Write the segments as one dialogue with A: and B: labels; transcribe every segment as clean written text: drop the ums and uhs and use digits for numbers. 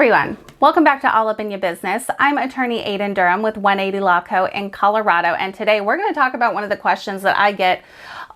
A: everyone, welcome back to All Up in Your Business. I'm attorney Aiden Durham with 180 Law Co. in Colorado, and today we're going to talk about one of the questions that I get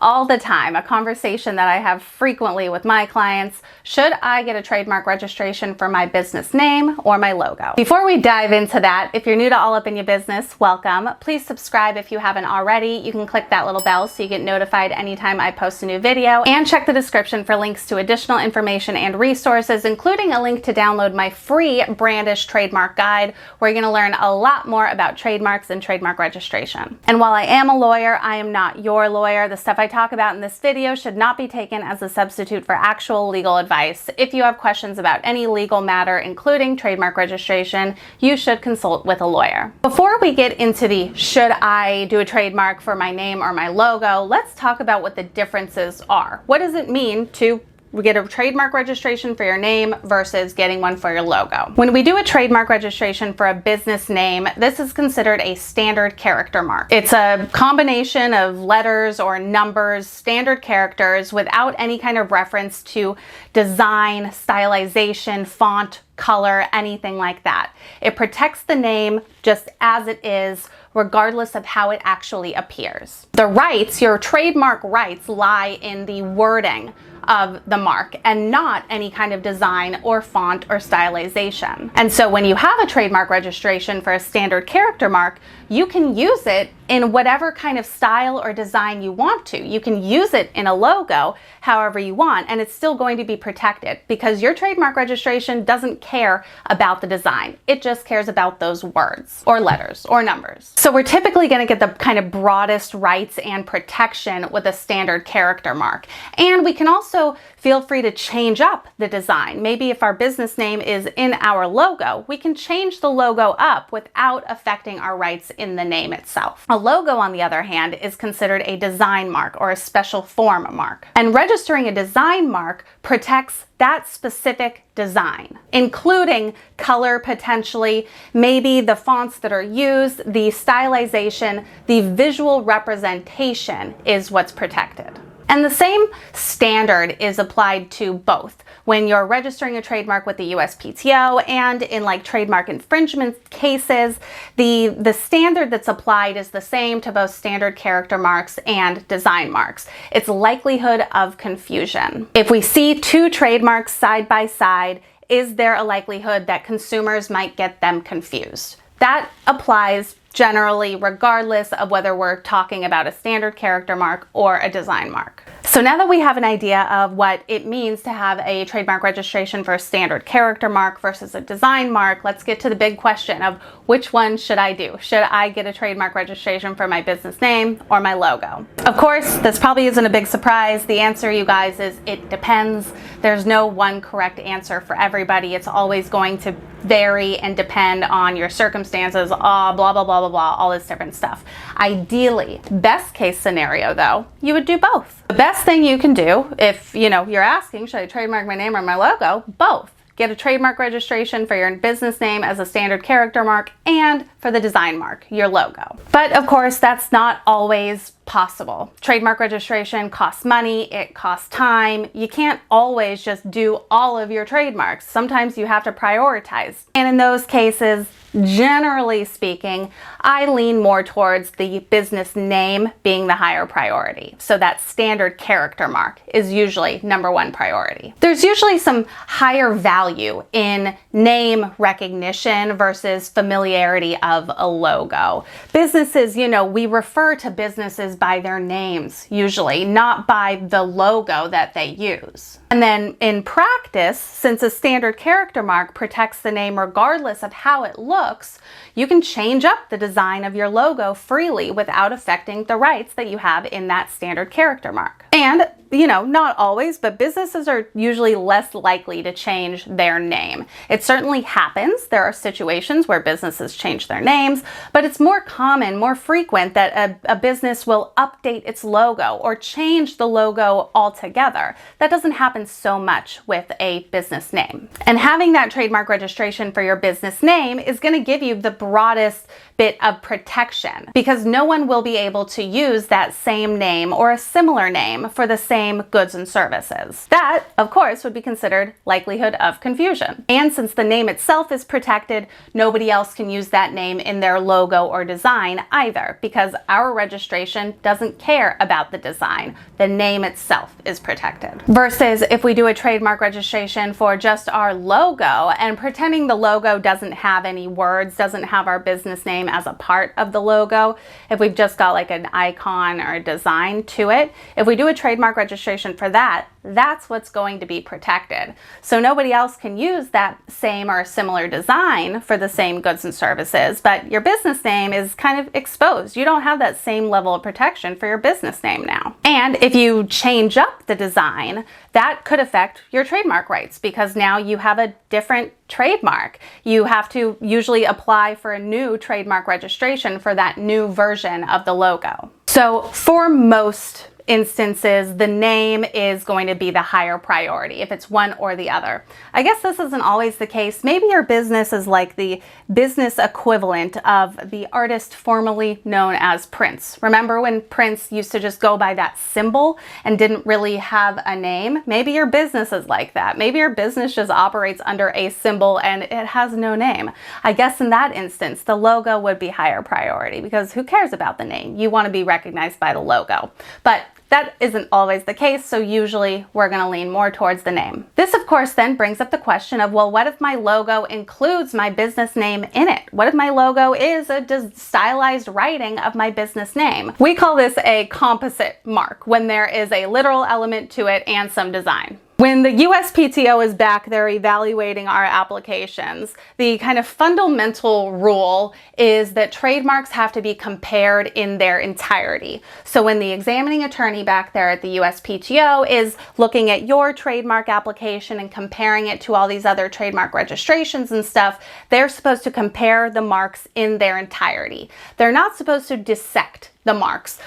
A: all the time, a conversation that I have frequently with my clients. Should I get a trademark registration for my business name or my logo? Before we dive into that, if you're new to All Up in Your Business, welcome. Please subscribe if you haven't already. You can click that little bell so you get notified anytime I post a new video, and check the description for links to additional information and resources, including a link to download my free Brandish trademark guide, where you're going to learn a lot more about trademarks and trademark registration. And while I am a lawyer, I am not your lawyer. The stuff I talk about in this video should not be taken as a substitute for actual legal advice. If you have questions about any legal matter, including trademark registration, you should consult with a lawyer. Before we get into the should I do a trademark for my name or my logo, let's talk about what the differences are. What does it mean to get a trademark registration for your name versus getting one for your logo? When we do a trademark registration for a business name, this is considered a standard character mark. It's a combination of letters or numbers, standard characters, without any kind of reference to design, stylization, font, color, anything like that. It protects the name just as it is, regardless of how it actually appears. The rights, your trademark rights, lie in the wording of the mark and not any kind of design or font or stylization. And so when you have a trademark registration for a standard character mark, you can use it in whatever kind of style or design you want to. You can use it in a logo however you want, and it's still going to be protected because your trademark registration doesn't care about the design. It just cares about those words or letters or numbers. So we're typically going to get the kind of broadest rights and protection with a standard character mark. And we can also feel free to change up the design. Maybe if our business name is in our logo, we can change the logo up without affecting our rights in the name itself. A logo, on the other hand, is considered a design mark or a special form mark. And registering a design mark protects that specific design, including color potentially, maybe the fonts that are used, the stylization, the visual representation is what's protected. And the same standard is applied to both when you're registering a trademark with the USPTO and in like trademark infringement cases. The standard that's applied is the same to both standard character marks and design marks. It's likelihood of confusion. If we see two trademarks side by side, is there a likelihood that consumers might get them confused? That applies generally regardless of whether we're talking about a standard character mark or a design mark. So now that we have an idea of what it means to have a trademark registration for a standard character mark versus a design mark, let's get to the big question of which one should I do? Should I get a trademark registration for my business name or my logo? Of course, this probably isn't a big surprise. The answer, you guys, is it depends. There's no one correct answer for everybody. It's always going to vary and depend on your circumstances, blah, blah, blah, blah, blah, all this different stuff. Ideally, best case scenario though, you would do both. The best thing you can do if, you're asking, should I trademark my name or my logo? Both. Get a trademark registration for your business name as a standard character mark and for the design mark, your logo. But of course, that's not always possible. Trademark registration costs money, it costs time. You can't always just do all of your trademarks. Sometimes you have to prioritize. And in those cases, generally speaking, I lean more towards the business name being the higher priority. So that standard character mark is usually number one priority. There's usually some higher value in name recognition versus familiarity of a logo. Businesses, we refer to businesses by their names usually, not by the logo that they use. And then in practice, since a standard character mark protects the name regardless of how it looks, you can change up the design of your logo freely without affecting the rights that you have in that standard character mark. And not always, but businesses are usually less likely to change their name. It certainly happens. There are situations where businesses change their names, but it's more common, more frequent that a business will update its logo or change the logo altogether. That doesn't happen so much with a business name. And having that trademark registration for your business name is going to give you the broadest bit of protection because no one will be able to use that same name or a similar name for the same same goods and services. That, of course, would be considered likelihood of confusion. And since the name itself is protected, nobody else can use that name in their logo or design either, because our registration doesn't care about the design. The name itself is protected. Versus if we do a trademark registration for just our logo, and pretending the logo doesn't have any words, doesn't have our business name as a part of the logo, if we've just got like an icon or a design to it, if we do a trademark registration for that, that's what's going to be protected. So nobody else can use that same or similar design for the same goods and services, but your business name is kind of exposed. You don't have that same level of protection for your business name now. And if you change up the design, that could affect your trademark rights, because now you have a different trademark. You have to usually apply for a new trademark registration for that new version of the logo. So for most instances, the name is going to be the higher priority if it's one or the other. I guess this isn't always the case. Maybe your business is like the business equivalent of the artist formerly known as Prince. Remember when Prince used to just go by that symbol and didn't really have a name? Maybe your business is like that. Maybe your business just operates under a symbol and it has no name. I guess in that instance, the logo would be higher priority, because who cares about the name? You want to be recognized by the logo. But that isn't always the case, so usually we're going to lean more towards the name. This, of course, then brings up the question of, well, what if my logo includes my business name in it? What if my logo is a stylized writing of my business name? We call this a composite mark, when there is a literal element to it and some design. When the USPTO is back there evaluating our applications, the kind of fundamental rule is that trademarks have to be compared in their entirety. So when the examining attorney back there at the USPTO is looking at your trademark application and comparing it to all these other trademark registrations and stuff, they're supposed to compare the marks in their entirety. They're not supposed to dissect the marks,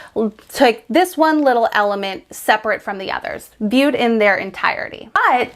A: take this one little element separate from the others, viewed in their entirety. But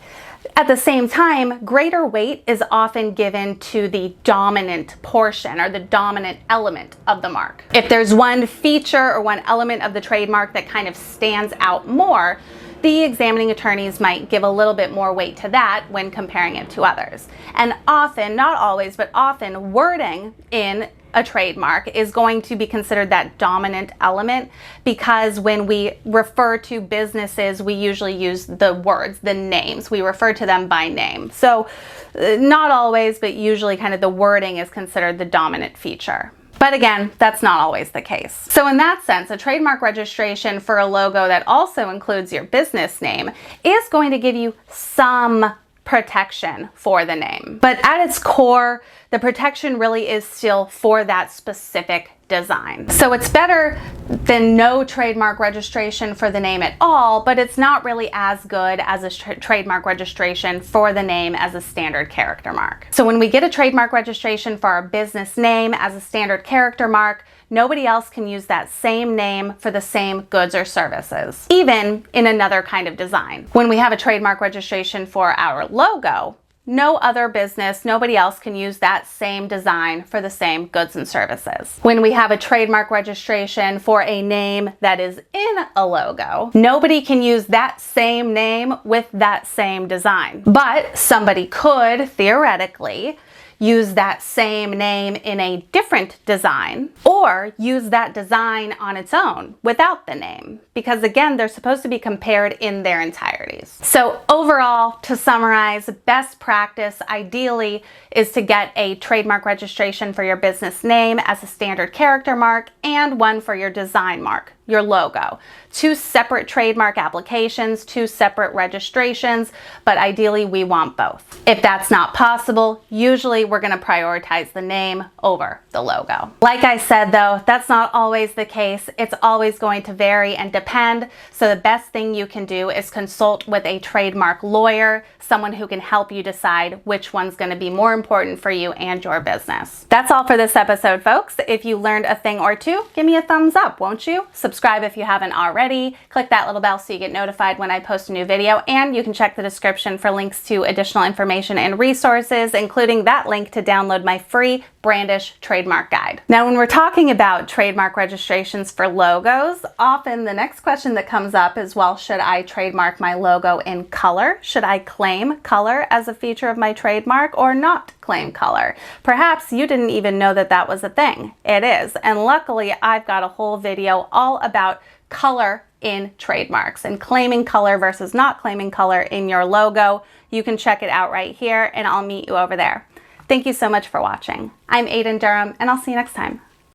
A: at the same time, greater weight is often given to the dominant portion or the dominant element of the mark. If there's one feature or one element of the trademark that kind of stands out more, the examining attorneys might give a little bit more weight to that when comparing it to others. And often, not always, but often, wording in a trademark is going to be considered that dominant element, because when we refer to businesses, we usually use the words, the names. We refer to them by name. So not always, but usually kind of the wording is considered the dominant feature. But again, that's not always the case. So in that sense, a trademark registration for a logo that also includes your business name is going to give you some protection for the name. But at its core, the protection really is still for that specific design. So it's better than no trademark registration for the name at all, but it's not really as good as a trademark registration for the name as a standard character mark. So when we get a trademark registration for our business name as a standard character mark, nobody else can use that same name for the same goods or services, even in another kind of design. When we have a trademark registration for our logo, no other business, nobody else can use that same design for the same goods and services. When we have a trademark registration for a name that is in a logo, nobody can use that same name with that same design. But somebody could, theoretically, use that same name in a different design, or use that design on its own without the name, because again, they're supposed to be compared in their entireties. So overall, to summarize, best practice ideally is to get a trademark registration for your business name as a standard character mark and one for your design mark, your logo. 2 separate trademark applications, 2 separate registrations, but ideally we want both. If that's not possible, usually we're going to prioritize the name over the logo. Like I said though, that's not always the case. It's always going to vary and depend. So the best thing you can do is consult with a trademark lawyer, someone who can help you decide which one's going to be more important for you and your business. That's all for this episode, folks. If you learned a thing or two, give me a thumbs up, won't you? Subscribe Subscribe if you haven't already. Click that little bell so you get notified when I post a new video, and you can check the description for links to additional information and resources, including that link to download my free Brandish trademark guide. Now, when we're talking about trademark registrations for logos, often the next question that comes up is, well, should I trademark my logo in color? Should I claim color as a feature of my trademark or not claim color? Perhaps you didn't even know that that was a thing. It is. And luckily, I've got a whole video all about color in trademarks and claiming color versus not claiming color in your logo. You can check it out right here, and I'll meet you over there. Thank you so much for watching. I'm Aiden Durham, and I'll see you next time.